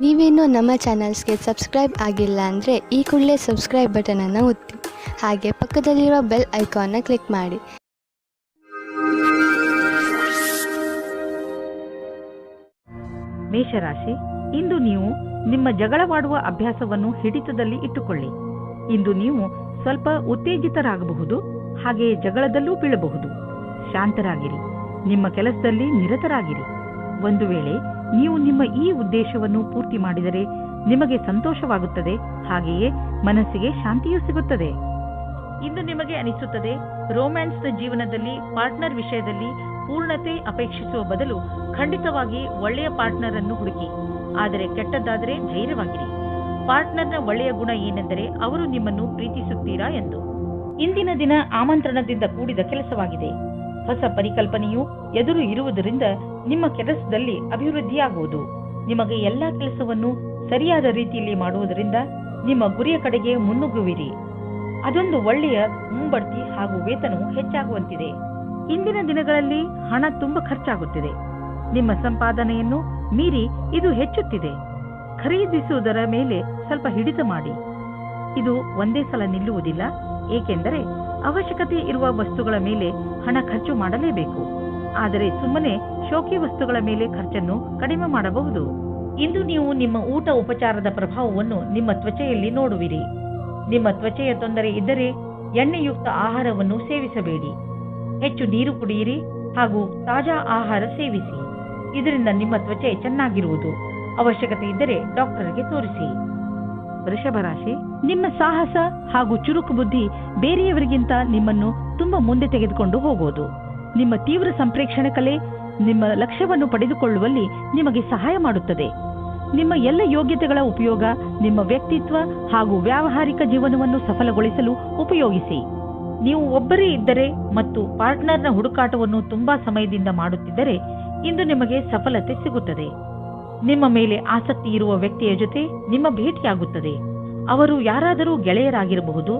ನೀವೇನೂ ನಮ್ಮ ಚಾನಲ್ಸ್ಗೆ ಸಬ್ಸ್ಕ್ರೈಬ್ ಆಗಿಲ್ಲ ಅಂದರೆ ಈ ಕೂಡಲೇ ಸಬ್ಸ್ಕ್ರೈಬ್ ಬಟನನ್ನು ಒತ್ತಿ ಹಾಗೆ ಪಕ್ಕದಲ್ಲಿರುವ ಬೆಲ್ ಐಕಾನ್ನ ಕ್ಲಿಕ್ ಮಾಡಿ. ಮೇಷರಾಶಿ, ಇಂದು ನೀವು ನಿಮ್ಮ ಜಗಳವಾಡುವ ಅಭ್ಯಾಸವನ್ನು ಹಿಡಿತದಲ್ಲಿ ಇಟ್ಟುಕೊಳ್ಳಿ. ಇಂದು ನೀವು ಸ್ವಲ್ಪ ಉತ್ತೇಜಿತರಾಗಬಹುದು, ಹಾಗೆಯೇ ಜಗಳದಲ್ಲೂ ಬೀಳಬಹುದು. ಶಾಂತರಾಗಿರಿ, ನಿಮ್ಮ ಕೆಲಸದಲ್ಲಿ ನಿರತರಾಗಿರಿ. ಒಂದು ವೇಳೆ ನೀವು ನಿಮ್ಮ ಈ ಉದ್ದೇಶವನ್ನು ಪೂರ್ತಿ ಮಾಡಿದರೆ ನಿಮಗೆ ಸಂತೋಷವಾಗುತ್ತದೆ, ಹಾಗೆಯೇ ಮನಸ್ಸಿಗೆ ಶಾಂತಿಯೂ ಸಿಗುತ್ತದೆ. ಇಂದು ನಿಮಗೆ ಅನಿಸುತ್ತದೆ, ರೋಮ್ಯಾನ್ಸ್ನ ಜೀವನದಲ್ಲಿ ಪಾರ್ಟ್ನರ್ ವಿಷಯದಲ್ಲಿ ಪೂರ್ಣತೆ ಅಪೇಕ್ಷಿಸುವ ಬದಲು ಖಂಡಿತವಾಗಿ ಒಳ್ಳೆಯ ಪಾರ್ಟ್ನರ್ ಅನ್ನು ಹುಡುಕಿ. ಆದರೆ ಕೆಟ್ಟದ್ದಾದರೆ ಧೈರ್ಯವಾಗಿರಿ. ಪಾರ್ಟ್ನರ್ನ ಒಳ್ಳೆಯ ಗುಣ ಏನೆಂದರೆ ಅವರು ನಿಮ್ಮನ್ನು ಪ್ರೀತಿಸುತ್ತೀರಾ ಎಂದು. ಇಂದಿನ ದಿನ ಆಮಂತ್ರಣದಿಂದ ಕೂಡಿದ ಕೆಲಸವಾಗಿದೆ. ಹೊಸ ಪರಿಕಲ್ಪನೆಯು ಎದುರು ಇರುವುದರಿಂದ ನಿಮ್ಮ ಕೆಲಸದಲ್ಲಿ ಅಭಿವೃದ್ಧಿಯಾಗುವುದು. ನಿಮಗೆ ಎಲ್ಲಾ ಕೆಲಸವನ್ನು ಸರಿಯಾದ ರೀತಿಯಲ್ಲಿ ಮಾಡುವುದರಿಂದ ನಿಮ್ಮ ಗುರಿಯ ಕಡೆಗೆ ಮುನ್ನುಗ್ಗುವಿರಿ. ಅದೊಂದು ಒಳ್ಳೆಯ ಮುಂಬಡ್ತಿ ಹಾಗೂ ವೇತನವು ಹೆಚ್ಚಾಗುವಂತಿದೆ. ಇಂದಿನ ದಿನಗಳಲ್ಲಿ ಹಣ ತುಂಬಾ ಖರ್ಚಾಗುತ್ತಿದೆ. ನಿಮ್ಮ ಸಂಪಾದನೆಯನ್ನು ಮೀರಿ ಇದು ಹೆಚ್ಚುತ್ತಿದೆ. ಖರೀದಿಸುವುದರ ಮೇಲೆ ಸ್ವಲ್ಪ ಹಿಡಿತ ಮಾಡಿ. ಇದು ಒಂದೇ ಸಲ ನಿಲ್ಲುವುದಿಲ್ಲ, ಏಕೆಂದರೆ ಅವಶ್ಯಕತೆ ಇರುವ ವಸ್ತುಗಳ ಮೇಲೆ ಹಣ ಖರ್ಚು ಮಾಡಲೇಬೇಕು. ಆದರೆ ಸುಮ್ಮನೆ ಶೋಕಿ ವಸ್ತುಗಳ ಮೇಲೆ ಖರ್ಚನ್ನು ಕಡಿಮೆ ಮಾಡಬಹುದು. ಇಂದು ನೀವು ನಿಮ್ಮ ಊಟ ಉಪಚಾರದ ಪ್ರಭಾವವನ್ನು ನಿಮ್ಮ ತ್ವಚೆಯಲ್ಲಿ ನೋಡುವಿರಿ. ನಿಮ್ಮ ತ್ವಚೆಯ ತೊಂದರೆ ಇದ್ದರೆ ಎಣ್ಣೆಯುಕ್ತ ಆಹಾರವನ್ನು ಸೇವಿಸಬೇಡಿ. ಹೆಚ್ಚು ನೀರು ಕುಡಿಯಿರಿ ಹಾಗೂ ತಾಜಾ ಆಹಾರ ಸೇವಿಸಿ. ಇದರಿಂದ ನಿಮ್ಮ ತ್ವಚೆ ಚೆನ್ನಾಗಿರುವುದು. ಅವಶ್ಯಕತೆ ಇದ್ದರೆ ಡಾಕ್ಟರ್ಗೆ ತೋರಿಸಿ. ವೃಷಭ ರಾಶಿ, ನಿಮ್ಮ ಸಾಹಸ ಹಾಗೂ ಚುರುಕು ಬುದ್ಧಿ ಬೇರೆಯವರಿಗಿಂತ ನಿಮ್ಮನ್ನು ತುಂಬಾ ಮುಂದೆ ತೆಗೆದುಕೊಂಡು ಹೋಗುವುದು. ನಿಮ್ಮ ತೀವ್ರ ಸಂಪ್ರೇಕ್ಷಣೆ ಕಲೆ ನಿಮ್ಮ ಲಕ್ಷ್ಯವನ್ನು ಪಡೆದುಕೊಳ್ಳುವಲ್ಲಿ ನಿಮಗೆ ಸಹಾಯ ಮಾಡುತ್ತದೆ. ನಿಮ್ಮ ಎಲ್ಲ ಯೋಗ್ಯತೆಗಳ ಉಪಯೋಗ ನಿಮ್ಮ ವ್ಯಕ್ತಿತ್ವ ಹಾಗೂ ವ್ಯಾವಹಾರಿಕ ಜೀವನವನ್ನು ಸಫಲಗೊಳಿಸಲು ಉಪಯೋಗಿಸಿ. ನೀವು ಒಬ್ಬರೇ ಇದ್ದರೆ ಮತ್ತು ಪಾರ್ಟ್ನರ್ನ ಹುಡುಕಾಟವನ್ನು ತುಂಬಾ ಸಮಯದಿಂದ ಮಾಡುತ್ತಿದ್ದರೆ ಇಂದು ನಿಮಗೆ ಸಫಲತೆ ಸಿಗುತ್ತದೆ. ನಿಮ್ಮ ಮೇಲೆ ಆಸಕ್ತಿ ಇರುವ ವ್ಯಕ್ತಿಯ ಜೊತೆ ನಿಮ್ಮ ಭೇಟಿಯಾಗುತ್ತದೆ. ಅವರು ಯಾರಾದರೂ ಗೆಳೆಯರಾಗಿರಬಹುದು,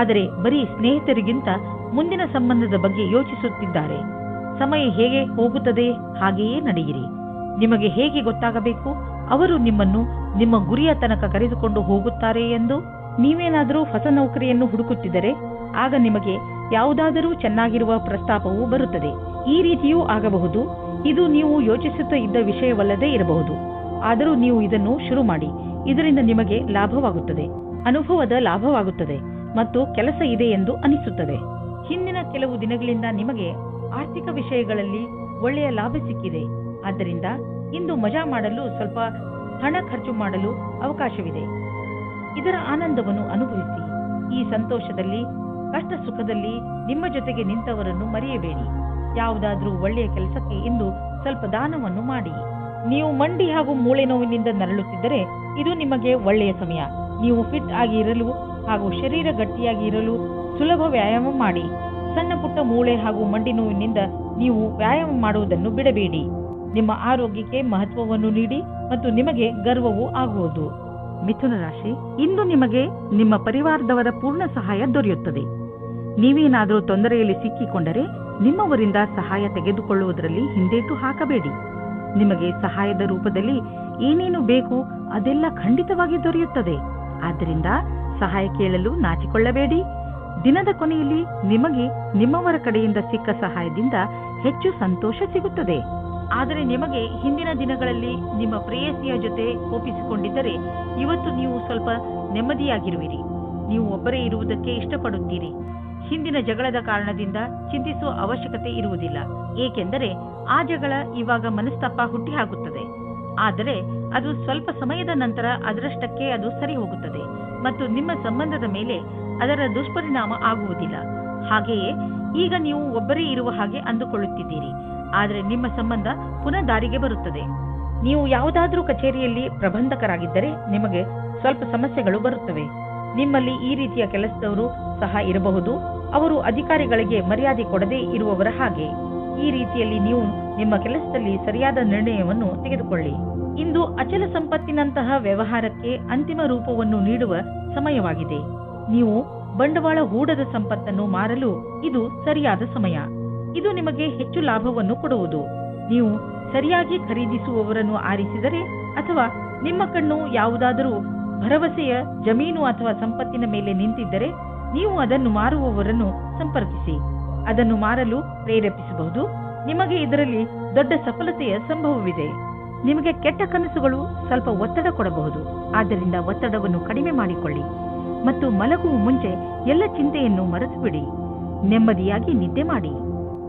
ಆದರೆ ಬರೀ ಸ್ನೇಹಿತರಿಗಿಂತ ಮುಂದಿನ ಸಂಬಂಧದ ಬಗ್ಗೆ ಯೋಚಿಸುತ್ತಿದ್ದಾರೆ. ಸಮಯ ಹೇಗೆ ಹೋಗುತ್ತದೆ ಹಾಗೆಯೇ ನಡೆಯಿರಿ. ನಿಮಗೆ ಹೇಗೆ ಗೊತ್ತಾಗಬೇಕು ಅವರು ನಿಮ್ಮನ್ನು ನಿಮ್ಮ ಗುರಿಯ ತನಕ ಕರೆದುಕೊಂಡು ಹೋಗುತ್ತಾರೆ ಎಂದು. ನೀವೇನಾದರೂ ಹೊಸ ನೌಕರಿಯನ್ನು ಹುಡುಕುತ್ತಿದ್ದರೆ ಆಗ ನಿಮಗೆ ಯಾವುದಾದರೂ ಚೆನ್ನಾಗಿರುವ ಪ್ರಸ್ತಾಪವು ಬರುತ್ತದೆ. ಈ ರೀತಿಯೂ ಆಗಬಹುದು. ಇದು ನೀವು ಯೋಚಿಸುತ್ತಾ ಇದ್ದ ವಿಷಯವಲ್ಲದೇ ಇರಬಹುದು, ಆದರೂ ನೀವು ಇದನ್ನು ಶುರು ಮಾಡಿ. ಇದರಿಂದ ನಿಮಗೆ ಲಾಭವಾಗುತ್ತದೆ, ಅನುಭವದ ಲಾಭವಾಗುತ್ತದೆ ಮತ್ತು ಕೆಲಸ ಇದೆ ಎಂದು ಅನಿಸುತ್ತದೆ. ಹಿಂದಿನ ಕೆಲವು ದಿನಗಳಿಂದ ನಿಮಗೆ ಆರ್ಥಿಕ ವಿಷಯಗಳಲ್ಲಿ ಒಳ್ಳೆಯ ಲಾಭ ಸಿಕ್ಕಿದೆ. ಆದ್ದರಿಂದ ಇಂದು ಮಜಾ ಮಾಡಲು ಸ್ವಲ್ಪ ಹಣ ಖರ್ಚು ಮಾಡಲು ಅವಕಾಶವಿದೆ. ಇದರ ಆನಂದವನ್ನು ಅನುಭವಿಸಿ. ಈ ಸಂತೋಷದಲ್ಲಿ ಕಷ್ಟ ಸುಖದಲ್ಲಿ ನಿಮ್ಮ ಜೊತೆಗೆ ನಿಂತವರನ್ನು ಮರೆಯಬೇಡಿ. ಯಾವುದಾದ್ರೂ ಒಳ್ಳೆಯ ಕೆಲಸಕ್ಕೆ ಇಂದು ಸ್ವಲ್ಪ ದಾನವನ್ನು ಮಾಡಿ. ನೀವು ಮಂಡಿ ಹಾಗೂ ಮೂಳೆ ನೋವಿನಿಂದ ನರಳುತ್ತಿದ್ದರೆ ಇದು ನಿಮಗೆ ಒಳ್ಳೆಯ ಸಮಯ. ನೀವು ಫಿಟ್ ಆಗಿ ಇರಲು ಹಾಗೂ ಶರೀರ ಗಟ್ಟಿಯಾಗಿ ಇರಲು ಸುಲಭ ವ್ಯಾಯಾಮ ಮಾಡಿ. ಸಣ್ಣ ಪುಟ್ಟ ಮೂಳೆ ಹಾಗೂ ಮಂಡಿ ನೋವಿನಿಂದ ನೀವು ವ್ಯಾಯಾಮ ಮಾಡುವುದನ್ನು ಬಿಡಬೇಡಿ. ನಿಮ್ಮ ಆರೋಗ್ಯಕ್ಕೆ ಮಹತ್ವವನ್ನು ನೀಡಿ ಮತ್ತು ನಿಮಗೆ ಗರ್ವವೂ ಆಗುವುದು. ಮಿಥುನ ರಾಶಿ, ಇಂದು ನಿಮಗೆ ನಿಮ್ಮ ಪರಿವಾರದವರ ಪೂರ್ಣ ಸಹಾಯ ದೊರೆಯುತ್ತದೆ. ನೀವೇನಾದರೂ ತೊಂದರೆಯಲ್ಲಿ ಸಿಕ್ಕಿಕೊಂಡರೆ ನಿಮ್ಮವರಿಂದ ಸಹಾಯ ತೆಗೆದುಕೊಳ್ಳುವುದರಲ್ಲಿ ಹಿಂದೇಟು ಹಾಕಬೇಡಿ. ನಿಮಗೆ ಸಹಾಯದ ರೂಪದಲ್ಲಿ ಏನೇನು ಬೇಕು ಅದೆಲ್ಲ ಖಂಡಿತವಾಗಿ ದೊರೆಯುತ್ತದೆ. ಆದ್ದರಿಂದ ಸಹಾಯ ಕೇಳಲು ನಾಚಿಕೊಳ್ಳಬೇಡಿ. ದಿನದ ಕೊನೆಯಲ್ಲಿ ನಿಮಗೆ ನಿಮ್ಮವರ ಕಡೆಯಿಂದ ಸಿಕ್ಕ ಸಹಾಯದಿಂದ ಹೆಚ್ಚು ಸಂತೋಷ ಸಿಗುತ್ತದೆ. ಆದರೆ ನಿಮಗೆ ಹಿಂದಿನ ದಿನಗಳಲ್ಲಿ ನಿಮ್ಮ ಪ್ರೇಯಸಿಯ ಜೊತೆ ಕೋಪಿಸಿಕೊಂಡಿದ್ದರೆ ಇವತ್ತು ನೀವು ಸ್ವಲ್ಪ ನೆಮ್ಮದಿಯಾಗಿರುವಿರಿ. ನೀವು ಒಬ್ಬರೇ ಇರುವುದಕ್ಕೆ ಇಷ್ಟಪಡುತ್ತೀರಿ. ಹಿಂದಿನ ಜಗಳದ ಕಾರಣದಿಂದ ಚಿಂತಿಸುವ ಅವಶ್ಯಕತೆ ಇರುವುದಿಲ್ಲ, ಏಕೆಂದರೆ ಆ ಜಗಳ ಇವಾಗ ಮನಸ್ತಾಪ ಹುಟ್ಟಿಹಾಕುತ್ತದೆ. ಆದರೆ ಅದು ಸ್ವಲ್ಪ ಸಮಯದ ನಂತರ ಅದರಷ್ಟಕ್ಕೆ ಅದು ಸರಿ ಹೋಗುತ್ತದೆ ಮತ್ತು ನಿಮ್ಮ ಸಂಬಂಧದ ಮೇಲೆ ಅದರ ದುಷ್ಪರಿಣಾಮ ಆಗುವುದಿಲ್ಲ. ಹಾಗೆಯೇ ಈಗ ನೀವು ಒಬ್ಬರೇ ಇರುವ ಹಾಗೆ ಅಂದುಕೊಳ್ಳುತ್ತಿದ್ದೀರಿ, ಆದರೆ ನಿಮ್ಮ ಸಂಬಂಧ ಪುನಃ ದಾರಿಗೆ ಬರುತ್ತದೆ. ನೀವು ಯಾವುದಾದ್ರೂ ಕಚೇರಿಯಲ್ಲಿ ಪ್ರಬಂಧಕರಾಗಿದ್ದರೆ ನಿಮಗೆ ಸ್ವಲ್ಪ ಸಮಸ್ಯೆಗಳು ಬರುತ್ತವೆ. ನಿಮ್ಮಲ್ಲಿ ಈ ರೀತಿಯ ಕೆಲಸದವರು ಸಹ ಇರಬಹುದು. ಅವರು ಅಧಿಕಾರಿಗಳಿಗೆ ಮರ್ಯಾದೆ ಕೊಡದೇ ಇರುವವರ ಹಾಗೆ. ಈ ರೀತಿಯಲ್ಲಿ ನೀವು ನಿಮ್ಮ ಕೆಲಸದಲ್ಲಿ ಸರಿಯಾದ ನಿರ್ಣಯವನ್ನು ತೆಗೆದುಕೊಳ್ಳಿ. ಇಂದು ಅಚಲ ಸಂಪತ್ತಿನಂತಹ ವ್ಯವಹಾರಕ್ಕೆ ಅಂತಿಮ ರೂಪವನ್ನು ನೀಡುವ ಸಮಯವಾಗಿದೆ. ನೀವು ಬಂಡವಾಳ ಹೂಡದ ಸಂಪತ್ತನ್ನು ಮಾರಲು ಇದು ಸರಿಯಾದ ಸಮಯ. ಇದು ನಿಮಗೆ ಹೆಚ್ಚು ಲಾಭವನ್ನು ಕೊಡುವುದು. ನೀವು ಸರಿಯಾಗಿ ಖರೀದಿಸುವವರನ್ನು ಆರಿಸಿದರೆ ಅಥವಾ ನಿಮ್ಮ ಕಣ್ಣು ಯಾವುದಾದರೂ ಭರವಸೆಯ ಜಮೀನು ಅಥವಾ ಸಂಪತ್ತಿನ ಮೇಲೆ ನಿಂತಿದ್ದರೆ ನೀವು ಅದನ್ನು ಮಾರುವವರನ್ನು ಸಂಪರ್ಕಿಸಿ. ಅದನ್ನು ಮಾರಲು ಪ್ರೇರೇಪಿಸಬಹುದು. ನಿಮಗೆ ಇದರಲ್ಲಿ ದೊಡ್ಡ ಸಫಲತೆಯ ಸಂಭವವಿದೆ. ನಿಮಗೆ ಕೆಟ್ಟ ಕನಸುಗಳು ಸ್ವಲ್ಪ ಒತ್ತಡ ಕೊಡಬಹುದು. ಆದ್ದರಿಂದ ಒತ್ತಡವನ್ನು ಕಡಿಮೆ ಮಾಡಿಕೊಳ್ಳಿ ಮತ್ತು ಮಲಗುವ ಮುಂಚೆ ಎಲ್ಲ ಚಿಂತೆಯನ್ನು ಮರೆತುಬಿಡಿ. ನೆಮ್ಮದಿಯಾಗಿ ನಿದ್ದೆ ಮಾಡಿ.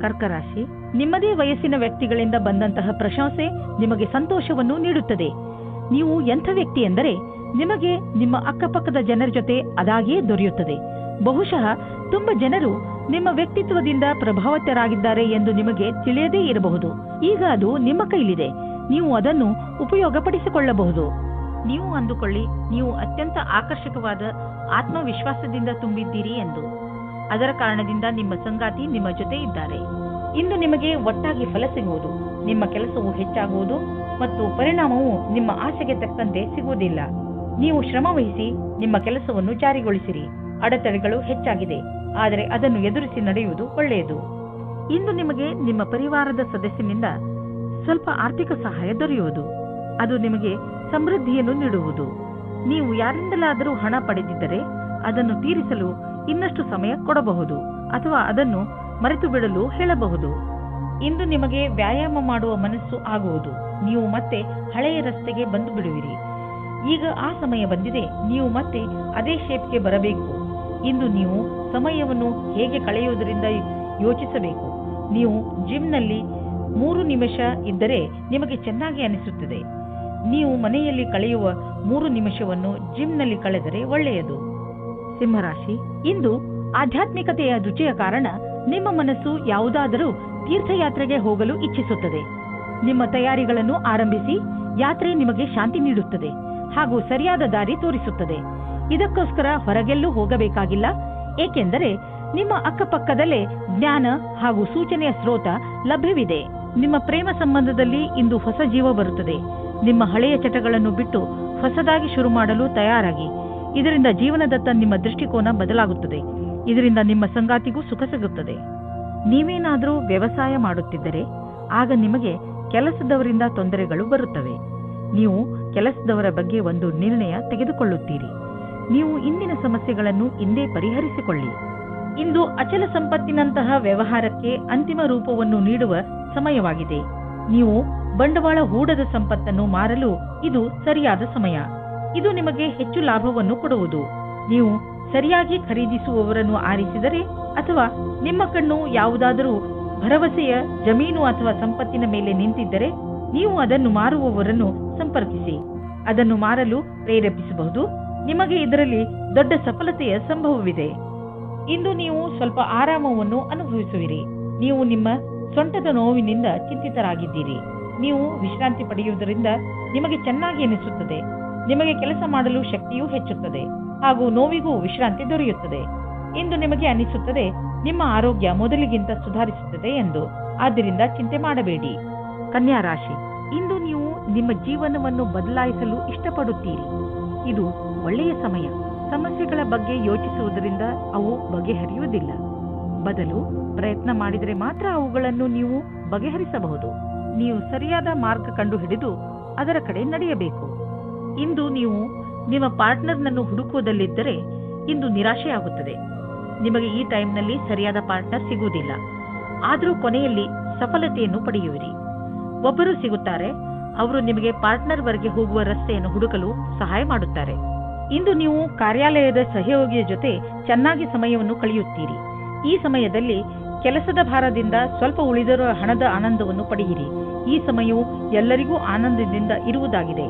ಕರ್ಕರಾಶಿ, ನಿಮ್ಮದೇ ವಯಸ್ಸಿನ ವ್ಯಕ್ತಿಗಳಿಂದ ಬಂದಂತಹ ಪ್ರಶಂಸೆ ನಿಮಗೆ ಸಂತೋಷವನ್ನು ನೀಡುತ್ತದೆ. ನೀವು ಎಂಥ ವ್ಯಕ್ತಿ ಎಂದರೆ ನಿಮಗೆ ನಿಮ್ಮ ಅಕ್ಕಪಕ್ಕದ ಜನರ ಜೊತೆ ಅದಾಗಿಯೇ ದೊರೆಯುತ್ತದೆ. ಬಹುಶಃ ತುಂಬ ಜನರು ನಿಮ್ಮ ವ್ಯಕ್ತಿತ್ವದಿಂದ ಪ್ರಭಾವಿತರಾಗಿದ್ದಾರೆ ಎಂದು ನಿಮಗೆ ತಿಳಿಯದೇ ಇರಬಹುದು. ಈಗ ಅದು ನಿಮ್ಮ ಕೈಲಿದೆ. ನೀವು ಅದನ್ನು ಉಪಯೋಗಪಡಿಸಿಕೊಳ್ಳಬಹುದು. ನೀವು ಅಂದುಕೊಳ್ಳಿ, ನೀವು ಅತ್ಯಂತ ಆಕರ್ಷಕವಾದ ಆತ್ಮವಿಶ್ವಾಸದಿಂದ ತುಂಬಿದ್ದೀರಿ ಎಂದು. ಅದರ ಕಾರಣದಿಂದ ನಿಮ್ಮ ಸಂಗಾತಿ ನಿಮ್ಮ ಜೊತೆ ಇದ್ದಾರೆ. ಇಂದು ನಿಮಗೆ ಒಟ್ಟಾಗಿ ಫಲ ಸಿಗುವುದು. ನಿಮ್ಮ ಕೆಲಸವು ಹೆಚ್ಚಾಗುವುದು ಮತ್ತು ಪರಿಣಾಮವು ನಿಮ್ಮ ಆಸೆಗೆ ತಕ್ಕಂತೆ ಸಿಗುವುದಿಲ್ಲ. ನೀವು ಶ್ರಮ ವಹಿಸಿ ನಿಮ್ಮ ಕೆಲಸವನ್ನು ಜಾರಿಗೊಳಿಸಿರಿ. ಅಡೆತಡೆಗಳು ಹೆಚ್ಚಾಗಿದೆ, ಆದರೆ ಅದನ್ನು ಎದುರಿಸಿ ನಡೆಯುವುದು ಒಳ್ಳೆಯದು. ಇಂದು ನಿಮಗೆ ನಿಮ್ಮ ಪರಿವಾರದ ಸದಸ್ಯನಿಂದ ಸ್ವಲ್ಪ ಆರ್ಥಿಕ ಸಹಾಯ ದೊರೆಯುವುದು. ಅದು ನಿಮಗೆ ಸಮೃದ್ಧಿಯನ್ನು ನೀಡುವುದು. ನೀವು ಯಾರಿಂದಲಾದರೂ ಹಣ ಪಡೆದಿದ್ದರೆ ಅದನ್ನು ತೀರಿಸಲು ಇನ್ನಷ್ಟು ಸಮಯ ಕೊಡಬಹುದು ಅಥವಾ ಅದನ್ನು ಮರೆತು ಬಿಡಲು ಹೇಳಬಹುದು. ಇಂದು ನಿಮಗೆ ವ್ಯಾಯಾಮ ಮಾಡುವ ಮನಸ್ಸು ಆಗುವುದು. ನೀವು ಮತ್ತೆ ಹಳೆಯ ರಸ್ತೆಗೆ ಬಂದು ಬಿಡುವಿರಿ. ಈಗ ಆ ಸಮಯ ಬಂದಿದೆ. ನೀವು ಮತ್ತೆ ಅದೇ ಶೇಪ್ಗೆ ಬರಬೇಕು. ಇಂದು ನೀವು ಸಮಯವನ್ನು ಹೇಗೆ ಕಳೆಯುವುದರಿಂದ ಯೋಚಿಸಬೇಕು. ನೀವು ಜಿಮ್ನಲ್ಲಿ 3 ನಿಮಿಷ ಇದ್ದರೆ ನಿಮಗೆ ಚೆನ್ನಾಗಿ ಅನಿಸುತ್ತದೆ. ನೀವು ಮನೆಯಲ್ಲಿ ಕಳೆಯುವ 3 ನಿಮಿಷವನ್ನು ಜಿಮ್ನಲ್ಲಿ ಕಳೆದರೆ ಒಳ್ಳೆಯದು. ಸಿಂಹರಾಶಿ, ಇಂದು ಆಧ್ಯಾತ್ಮಿಕತೆಯ ರುಚಿಯ ಕಾರಣ ನಿಮ್ಮ ಮನಸ್ಸು ಯಾವುದಾದರೂ ತೀರ್ಥಯಾತ್ರೆಗೆ ಹೋಗಲು ಇಚ್ಛಿಸುತ್ತದೆ. ನಿಮ್ಮ ತಯಾರಿಗಳನ್ನು ಆರಂಭಿಸಿ. ಯಾತ್ರೆ ನಿಮಗೆ ಶಾಂತಿ ನೀಡುತ್ತದೆ ಹಾಗೂ ಸರಿಯಾದ ದಾರಿ ತೋರಿಸುತ್ತದೆ. ಇದಕ್ಕೋಸ್ಕರ ಹೊರಗೆಲ್ಲೂ ಹೋಗಬೇಕಾಗಿಲ್ಲ, ಏಕೆಂದರೆ ನಿಮ್ಮ ಅಕ್ಕಪಕ್ಕದಲ್ಲೇ ಜ್ಞಾನ ಹಾಗೂ ಸೂಚನೆಯ ಸ್ರೋತ ಲಭ್ಯವಿದೆ. ನಿಮ್ಮ ಪ್ರೇಮ ಸಂಬಂಧದಲ್ಲಿ ಇಂದು ಹೊಸ ಜೀವ ಬರುತ್ತದೆ. ನಿಮ್ಮ ಹಳೆಯ ಚಟಗಳನ್ನು ಬಿಟ್ಟು ಹೊಸದಾಗಿ ಶುರು ಮಾಡಲು ತಯಾರಾಗಿ. ಇದರಿಂದ ಜೀವನದತ್ತ ನಿಮ್ಮ ದೃಷ್ಟಿಕೋನ ಬದಲಾಗುತ್ತದೆ. ಇದರಿಂದ ನಿಮ್ಮ ಸಂಗಾತಿಗೂ ಸುಖ ಸಿಗುತ್ತದೆ. ನೀವೇನಾದರೂ ವ್ಯವಸಾಯ ಮಾಡುತ್ತಿದ್ದರೆ ಆಗ ನಿಮಗೆ ಕೆಲಸದವರಿಂದ ತೊಂದರೆಗಳು ಬರುತ್ತವೆ. ನೀವು ಕೆಲಸದವರ ಬಗ್ಗೆ ಒಂದು ನಿರ್ಣಯ ತೆಗೆದುಕೊಳ್ಳುತ್ತೀರಿ. ನೀವು ಇಂದಿನ ಸಮಸ್ಯೆಗಳನ್ನು ಇಂದೇ ಪರಿಹರಿಸಿಕೊಳ್ಳಿ. ಇಂದು ಅಚಲ ಸಂಪತ್ತಿನಂತಹ ವ್ಯವಹಾರಕ್ಕೆ ಅಂತಿಮ ರೂಪವನ್ನು ನೀಡುವ ಸಮಯವಾಗಿದೆ. ನೀವು ಬಂಡವಾಳ ಹೂಡದ ಸಂಪತ್ತನ್ನು ಮಾರಲು ಇದು ಸರಿಯಾದ ಸಮಯ. ಇದು ನಿಮಗೆ ಹೆಚ್ಚು ಲಾಭವನ್ನು ಕೊಡುವುದು. ನೀವು ಸರಿಯಾಗಿ ಖರೀದಿಸುವವರನ್ನು ಆರಿಸಿದರೆ ಅಥವಾ ನಿಮ್ಮ ಕಣ್ಣು ಯಾವುದಾದರೂ ಭರವಸೆಯ ಜಮೀನು ಅಥವಾ ಸಂಪತ್ತಿನ ಮೇಲೆ ನಿಂತಿದ್ದರೆ ನೀವು ಅದನ್ನು ಮಾರುವವರನ್ನು ಸಂಪರ್ಕಿಸಿ. ಅದನ್ನು ಮಾರಲು ಪ್ರೇರೇಪಿಸಬಹುದು. ನಿಮಗೆ ಇದರಲ್ಲಿ ದೊಡ್ಡ ಸಫಲತೆಯ ಸಂಭವವಿದೆ. ಇಂದು ನೀವು ಸ್ವಲ್ಪ ಆರಾಮವನ್ನು ಅನುಭವಿಸುವಿರಿ. ನೀವು ನಿಮ್ಮ ಸೊಂಟದ ನೋವಿನಿಂದ ಚಿಂತಿತರಾಗಿದ್ದೀರಿ. ನೀವು ವಿಶ್ರಾಂತಿ ಪಡೆಯುವುದರಿಂದ ನಿಮಗೆ ಚೆನ್ನಾಗಿ ಅನಿಸುತ್ತದೆ. ನಿಮಗೆ ಕೆಲಸ ಮಾಡಲು ಶಕ್ತಿಯೂ ಹೆಚ್ಚುತ್ತದೆ ಹಾಗೂ ನೋವಿಗೂ ವಿಶ್ರಾಂತಿ ದೊರೆಯುತ್ತದೆ. ಇಂದು ನಿಮಗೆ ಅನಿಸುತ್ತದೆ ನಿಮ್ಮ ಆರೋಗ್ಯ ಮೊದಲಿಗಿಂತ ಸುಧಾರಿಸುತ್ತದೆ ಎಂದು. ಆದ್ದರಿಂದ ಚಿಂತೆ ಮಾಡಬೇಡಿ. ಕನ್ಯಾ ರಾಶಿ, ಇಂದು ನೀವು ನಿಮ್ಮ ಜೀವನವನ್ನು ಬದಲಾಯಿಸಲು ಇಷ್ಟಪಡುತ್ತೀರಿ. ಇದು ಒಳ್ಳೆಯ ಸಮಯ. ಸಮಸ್ಯೆಗಳ ಬಗ್ಗೆ ಯೋಚಿಸುವುದರಿಂದ ಅವು ಬಗೆಹರಿಯುವುದಿಲ್ಲ. ಬದಲು ಪ್ರಯತ್ನ ಮಾಡಿದರೆ ಮಾತ್ರ ಅವುಗಳನ್ನು ನೀವು ಬಗೆಹರಿಸಬಹುದು. ನೀವು ಸರಿಯಾದ ಮಾರ್ಗ ಕಂಡುಹಿಡಿದು ಅದರ ಕಡೆ ನಡೆಯಬೇಕು. ಇಂದು ನೀವು ನಿಮ್ಮ ಪಾರ್ಟ್ನರ್ನನ್ನು ಹುಡುಕುವುದಲ್ಲಿದ್ದರೆ ಇಂದು ನಿರಾಶೆಯಾಗುತ್ತದೆ. ನಿಮಗೆ ಈ ಟೈಮ್ನಲ್ಲಿ ಸರಿಯಾದ ಪಾರ್ಟ್ನರ್ ಸಿಗುವುದಿಲ್ಲ. ಆದರೂ ಕೊನೆಯಲ್ಲಿ ಸಫಲತೆಯನ್ನು ಪಡೆಯುವಿರಿ. ಒಬ್ಬರು ಸಿಗುತ್ತಾರೆ. ಅವರು ನಿಮಗೆ ಪಾರ್ಟ್ನರ್ ವರೆಗೆ ಹೋಗುವ ರಸ್ತೆಯನ್ನು ಹುಡುಕಲು ಸಹಾಯ ಮಾಡುತ್ತಾರೆ. ಇಂದು ನೀವು ಕಾರ್ಯಾಲಯದ ಸಹಯೋಗಿಯ ಜೊತೆ ಚೆನ್ನಾಗಿ ಸಮಯವನ್ನು ಕಳೆಯುತ್ತೀರಿ. ಈ ಸಮಯದಲ್ಲಿ ಕೆಲಸದ ಭಾರದಿಂದ ಸ್ವಲ್ಪ ಉಳಿದಿರುವ ಹಣದ ಆನಂದವನ್ನು ಪಡೆಯಿರಿ. ಈ ಸಮಯವು ಎಲ್ಲರಿಗೂ ಆನಂದದಿಂದ ಇರುವುದಾಗಿದೆ.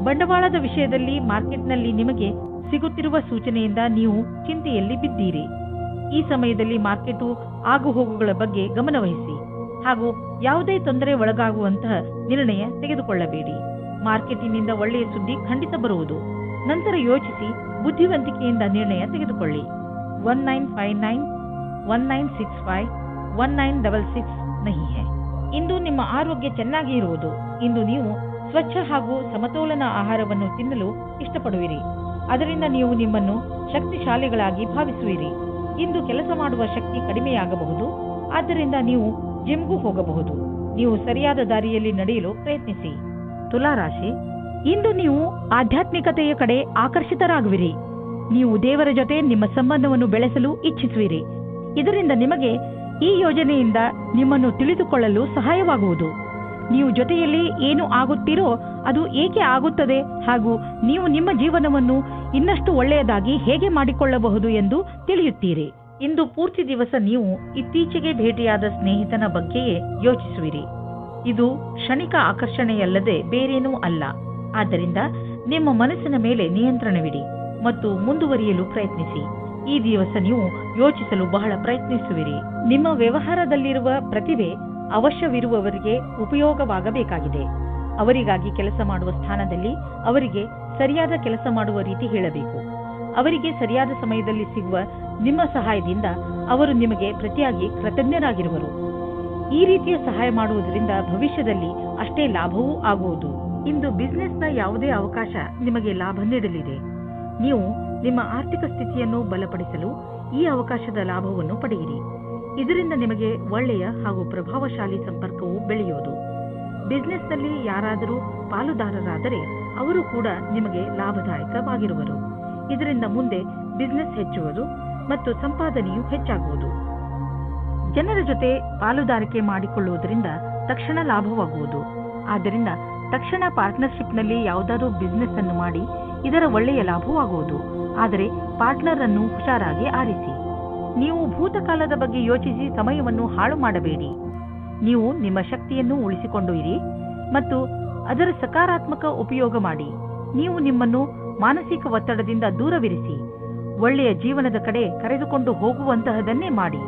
ಬಂಡವಾಳದ ವಿಷಯದಲ್ಲಿ ಮಾರ್ಕೆಟ್ನಲ್ಲಿ ನಿಮಗೆ ಸಿಗುತ್ತಿರುವ ಸೂಚನೆಯಿಂದ ನೀವು ಚಿಂತೆಯಲ್ಲಿ ಬಿದ್ದೀರಿ. ಈ ಸಮಯದಲ್ಲಿ ಮಾರ್ಕೆಟು ಆಗುಹೋಗುಗಳ ಬಗ್ಗೆ ಗಮನವಹಿಸಿ ಹಾಗೂ ಯಾವುದೇ ತೊಂದರೆ ಒಳಗಾಗುವಂತಹ ನಿರ್ಣಯ ತೆಗೆದುಕೊಳ್ಳಬೇಡಿ. ಮಾರ್ಕೆಟಿನಿಂದ ಒಳ್ಳೆಯ ಸುದ್ದಿ ಖಂಡಿತ ಬರುವುದು. ನಂತರ ಯೋಚಿಸಿ ಬುದ್ಧಿವಂತಿಕೆಯಿಂದ ನಿರ್ಣಯ ತೆಗೆದುಕೊಳ್ಳಿ. 1959 1965 1966 ನಹಿ ಹೈ. ಇಂದು ನಿಮ್ಮ ಆರೋಗ್ಯ ಚೆನ್ನಾಗಿ ಇರುವುದು. ಇಂದು ನೀವು ಸ್ವಚ್ಛ ಹಾಗೂ ಸಮತೋಲನ ಆಹಾರವನ್ನು ತಿನ್ನಲು ಇಷ್ಟಪಡುವಿರಿ. ಅದರಿಂದ ನೀವು ನಿಮ್ಮನ್ನು ಶಕ್ತಿಶಾಲಿಗಳಾಗಿ ಭಾವಿಸುವಿರಿ. ಇಂದು ಕೆಲಸ ಮಾಡುವ ಶಕ್ತಿ ಕಡಿಮೆಯಾಗಬಹುದು. ಆದ್ದರಿಂದ ನೀವು ಜಿಮ್ಗೂ ಹೋಗಬಹುದು. ನೀವು ಸರಿಯಾದ ದಾರಿಯಲ್ಲಿ ನಡೆಯಲು ಪ್ರಯತ್ನಿಸಿ. ತುಲಾ ರಾಶಿ, ಇಂದು ನೀವು ಆಧ್ಯಾತ್ಮಿಕತೆಯ ಕಡೆ ಆಕರ್ಷಿತರಾಗುವಿರಿ. ನೀವು ದೇವರ ಜೊತೆ ನಿಮ್ಮ ಸಂಬಂಧವನ್ನು ಬೆಳೆಸಲು ಇಚ್ಛಿಸುವಿರಿ. ಇದರಿಂದ ನಿಮಗೆ ಈ ಯೋಜನೆಯಿಂದ ನಿಮ್ಮನ್ನು ತಿಳಿದುಕೊಳ್ಳಲು ಸಹಾಯವಾಗುವುದು. ನೀವು ಜೊತೆಯಲ್ಲಿ ಏನು ಆಗುತ್ತೀರೋ ಅದು ಏಕೆ ಆಗುತ್ತದೆ ಹಾಗೂ ನೀವು ನಿಮ್ಮ ಜೀವನವನ್ನು ಇನ್ನಷ್ಟು ಒಳ್ಳೆಯದಾಗಿ ಹೇಗೆ ಮಾಡಿಕೊಳ್ಳಬಹುದು ಎಂದು ತಿಳಿಯುತ್ತೀರಿ. ಇಂದು ಪೂರ್ತಿ ದಿವಸ ನೀವು ಇತ್ತೀಚೆಗೆ ಭೇಟಿಯಾದ ಸ್ನೇಹಿತನ ಬಗ್ಗೆಯೇ ಯೋಚಿಸುವಿರಿ. ಇದು ಕ್ಷಣಿಕ ಆಕರ್ಷಣೆಯಲ್ಲದೆ ಬೇರೇನೂ ಅಲ್ಲ. ಆದ್ದರಿಂದ ನಿಮ್ಮ ಮನಸ್ಸಿನ ಮೇಲೆ ನಿಯಂತ್ರಣವಿಡಿ ಮತ್ತು ಮುಂದುವರಿಯಲು ಪ್ರಯತ್ನಿಸಿ. ಈ ದಿವಸ ನೀವು ಯೋಚಿಸಲು ಬಹಳ ಪ್ರಯತ್ನಿಸುವಿರಿ. ನಿಮ್ಮ ವ್ಯವಹಾರದಲ್ಲಿರುವ ಪ್ರತಿಭೆ ಅವಶ್ಯವಿರುವವರಿಗೆ ಉಪಯೋಗವಾಗಬೇಕಾಗಿದೆ. ಅವರಿಗಾಗಿ ಕೆಲಸ ಮಾಡುವ ಸ್ಥಾನದಲ್ಲಿ ಅವರಿಗೆ ಸರಿಯಾದ ಕೆಲಸ ಮಾಡುವ ರೀತಿ ಹೇಳಬೇಕು. ಅವರಿಗೆ ಸರಿಯಾದ ಸಮಯದಲ್ಲಿ ಸಿಗುವ ನಿಮ್ಮ ಸಹಾಯದಿಂದ ಅವರು ನಿಮಗೆ ಪ್ರತಿಯಾಗಿ ಕೃತಜ್ಞರಾಗಿರುವರು. ಈ ರೀತಿಯ ಸಹಾಯ ಮಾಡುವುದರಿಂದ ಭವಿಷ್ಯದಲ್ಲಿ ಅಷ್ಟೇ ಲಾಭವೂ ಆಗುವುದು. ಇಂದು ಬಿಸಿನೆಸ್ನ ಯಾವುದೇ ಅವಕಾಶ ನಿಮಗೆ ಲಾಭ ನೀಡಲಿದೆ. ನೀವು ನಿಮ್ಮ ಆರ್ಥಿಕ ಸ್ಥಿತಿಯನ್ನು ಬಲಪಡಿಸಲು ಈ ಅವಕಾಶದ ಲಾಭವನ್ನು ಪಡೆಯಿರಿ. ಇದರಿಂದ ನಿಮಗೆ ಒಳ್ಳೆಯ ಹಾಗೂ ಪ್ರಭಾವಶಾಲಿ ಸಂಪರ್ಕವು ಬೆಳೆಯುವುದು. ಬಿಸಿನೆಸ್ನಲ್ಲಿ ಯಾರಾದರೂ ಪಾಲುದಾರರಾದರೆ ಅವರು ಕೂಡ ನಿಮಗೆ ಲಾಭದಾಯಕವಾಗಿರುವರು. ಇದರಿಂದ ಮುಂದೆ ಬಿಸಿನೆಸ್ ಹೆಚ್ಚುವುದು ಮತ್ತು ಸಂಪಾದನೆಯು ಹೆಚ್ಚಾಗುವುದು. ಜನರ ಜೊತೆ ಪಾಲುದಾರಿಕೆ ಮಾಡಿಕೊಳ್ಳುವುದರಿಂದ ತಕ್ಷಣ ಲಾಭವಾಗುವುದು. ಆದ್ದರಿಂದ ತಕ್ಷಣ ಪಾರ್ಟ್ನರ್ಶಿಪ್ನಲ್ಲಿ ಯಾವುದಾದರೂ ಬಿಸಿನೆಸ್ ಅನ್ನು ಮಾಡಿ ಇದರ ಒಳ್ಳೆಯ ಲಾಭವಾಗುವುದು. ಆದರೆ ಪಾರ್ಟ್ನರ್ ಅನ್ನು ಹುಷಾರಾಗಿ ಆರಿಸಿ. ನೀವು ಭೂತಕಾಲದ ಬಗ್ಗೆ ಯೋಚಿಸಿ ಸಮಯವನ್ನು ಹಾಳು ಮಾಡಬೇಡಿ. ನೀವು ನಿಮ್ಮ ಶಕ್ತಿಯನ್ನು ಉಳಿಸಿಕೊಂಡು ಇರಿ ಮತ್ತು ಅದರ ಸಕಾರಾತ್ಮಕ ಉಪಯೋಗ ಮಾಡಿ. ನೀವು ನಿಮ್ಮನ್ನು ಮಾನಸಿಕ ಒತ್ತಡದಿಂದ ದೂರವಿರಿಸಿ ಒಳ್ಳೆಯ ಜೀವನದ ಕಡೆ ಕರೆದುಕೊಂಡು ಹೋಗುವಂತಹದನ್ನೇ ಮಾಡಿ.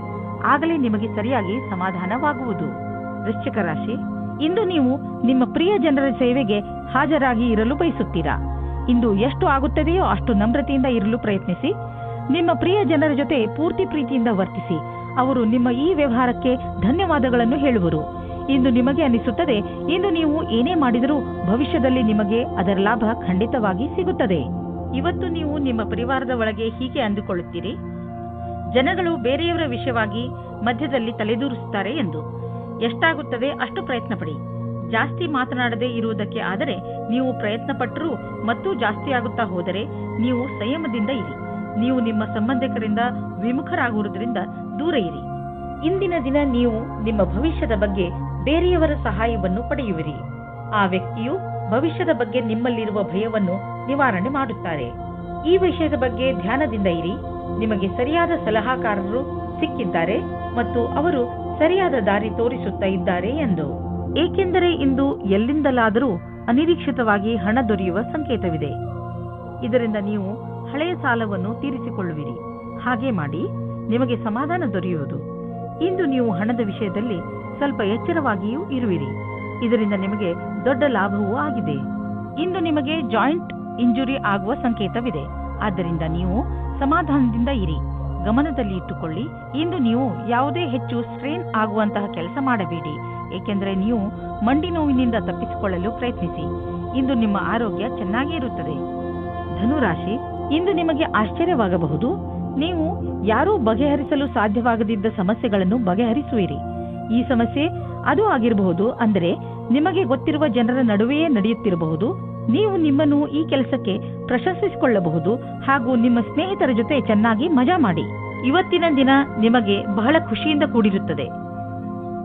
ಆಗಲೇ ನಿಮಗೆ ಸರಿಯಾಗಿ ಸಮಾಧಾನವಾಗುವುದು. ವೃಶ್ಚಿಕ ರಾಶಿ, ಇಂದು ನೀವು ನಿಮ್ಮ ಪ್ರಿಯ ಜನರ ಸೇವೆಗೆ ಹಾಜರಾಗಿ ಇರಲು ಬಯಸುತ್ತೀರಾ. ಇಂದು ಎಷ್ಟು ಆಗುತ್ತದೆಯೋ ಅಷ್ಟು ನಮ್ರತೆಯಿಂದ ಇರಲು ಪ್ರಯತ್ನಿಸಿ. ನಿಮ್ಮ ಪ್ರಿಯ ಜನರ ಜೊತೆ ಪೂರ್ತಿ ಪ್ರೀತಿಯಿಂದ ವರ್ತಿಸಿ. ಅವರು ನಿಮ್ಮ ಈ ವ್ಯವಹಾರಕ್ಕೆ ಧನ್ಯವಾದಗಳನ್ನು ಹೇಳುವರು. ಇಂದು ನಿಮಗೆ ಅನಿಸುತ್ತದೆ ಇಂದು ನೀವು ಏನೇ ಮಾಡಿದರೂ ಭವಿಷ್ಯದಲ್ಲಿ ನಿಮಗೆ ಅದರ ಲಾಭ ಖಂಡಿತವಾಗಿ ಸಿಗುತ್ತದೆ. ಇವತ್ತು ನೀವು ನಿಮ್ಮ ಪರಿವಾರದ ಒಳಗೆ ಹೀಗೆ ಅಂದುಕೊಳ್ಳುತ್ತೀರಿ, ಜನಗಳು ಬೇರೆಯವರ ವಿಷಯವಾಗಿ ಮಧ್ಯದಲ್ಲಿ ತಲೆದೂರಿಸುತ್ತಾರೆ ಎಂದು. ಎಷ್ಟಾಗುತ್ತದೆ ಅಷ್ಟು ಪ್ರಯತ್ನ ಪಡಿ. ಜಾಸ್ತಿ ಮಾತನಾಡದೇ ಇರುವುದಕ್ಕೆ ಆದರೆ ನೀವು ಪ್ರಯತ್ನ ಪಟ್ಟರೂ ಮತ್ತು ಜಾಸ್ತಿ ಆಗುತ್ತಾ ಹೋದರೆ ನೀವು ಸಂಯಮದಿಂದ ಇರಿ. ನೀವು ನಿಮ್ಮ ಸಂಬಂಧಿಕರಿಂದ ವಿಮುಖರಾಗುವುದರಿಂದ ದೂರ ಇರಿ. ಇಂದಿನ ದಿನ ನೀವು ನಿಮ್ಮ ಭವಿಷ್ಯದ ಬಗ್ಗೆ ಬೇರೆಯವರ ಸಹಾಯವನ್ನು ಪಡೆಯುವಿರಿ. ಆ ವ್ಯಕ್ತಿಯು ಭವಿಷ್ಯದ ಬಗ್ಗೆ ನಿಮ್ಮಲ್ಲಿರುವ ಭಯವನ್ನು ನಿವಾರಣೆ ಮಾಡುತ್ತಾರೆ. ಈ ವಿಷಯದ ಬಗ್ಗೆ ಧ್ಯಾನದಿಂದ ಇರಿ. ನಿಮಗೆ ಸರಿಯಾದ ಸಲಹಾಕಾರರು ಸಿಕ್ಕಿದ್ದಾರೆ ಮತ್ತು ಅವರು ಸರಿಯಾದ ದಾರಿ ತೋರಿಸುತ್ತಾ ಇದ್ದಾರೆ ಎಂದು. ಏಕೆಂದರೆ ಇಂದು ಎಲ್ಲಿಂದಲಾದರೂ ಅನಿರೀಕ್ಷಿತವಾಗಿ ಹಣ ದೊರೆಯುವ ಸಂಕೇತವಿದೆ. ಇದರಿಂದ ನೀವು ಹಳೆಯ ಸಾಲವನ್ನು ತೀರಿಸಿಕೊಳ್ಳುವಿರಿ. ಹಾಗೆ ಮಾಡಿ ನಿಮಗೆ ಸಮಾಧಾನ ದೊರೆಯುವುದು. ಇಂದು ನೀವು ಹಣದ ವಿಷಯದಲ್ಲಿ ಸ್ವಲ್ಪ ಎಚ್ಚರವಾಗಿಯೂ ಇರುವಿರಿ. ಇದರಿಂದ ನಿಮಗೆ ದೊಡ್ಡ ಲಾಭವೂ ಆಗಿದೆ. ಇಂದು ನಿಮಗೆ ಜಾಯಿಂಟ್ ಇಂಜುರಿ ಆಗುವ ಸಂಕೇತವಿದೆ. ಆದ್ದರಿಂದ ನೀವು ಸಮಾಧಾನದಿಂದ ಇರಿ. ಗಮನದಲ್ಲಿ ಇಟ್ಟುಕೊಳ್ಳಿ, ಇಂದು ನೀವು ಯಾವುದೇ ಹೆಚ್ಚು ಸ್ಟ್ರೇನ್ ಆಗುವಂತಹ ಕೆಲಸ ಮಾಡಬೇಡಿ. ಏಕೆಂದರೆ ನೀವು ಮಂಡಿ ನೋವಿನಿಂದ ತಪ್ಪಿಸಿಕೊಳ್ಳಲು ಪ್ರಯತ್ನಿಸಿ. ಇಂದು ನಿಮ್ಮ ಆರೋಗ್ಯ ಚೆನ್ನಾಗಿ ಇರುತ್ತದೆ. ಧನುರಾಶಿ, ಇಂದು ನಿಮಗೆ ಆಶ್ಚರ್ಯವಾಗಬಹುದು. ನೀವು ಯಾರೂ ಬಗೆಹರಿಸಲು ಸಾಧ್ಯವಾಗದಿದ್ದ ಸಮಸ್ಯೆಗಳನ್ನು ಬಗೆಹರಿಸುವಿರಿ. ಈ ಸಮಸ್ಯೆ ಅದು ಆಗಿರಬಹುದು, ಅಂದರೆ ನಿಮಗೆ ಗೊತ್ತಿರುವ ಜನರ ನಡುವೆಯೇ ನಡೆಯುತ್ತಿರಬಹುದು. ನೀವು ನಿಮ್ಮನ್ನು ಈ ಕೆಲಸಕ್ಕೆ ಪ್ರಶಂಸಿಸಿಕೊಳ್ಳಬಹುದು ಹಾಗೂ ನಿಮ್ಮ ಸ್ನೇಹಿತರ ಜೊತೆ ಚೆನ್ನಾಗಿ ಮಜಾ ಮಾಡಿ. ಇವತ್ತಿನ ದಿನ ನಿಮಗೆ ಬಹಳ ಖುಷಿಯಿಂದ ಕೂಡಿರುತ್ತದೆ.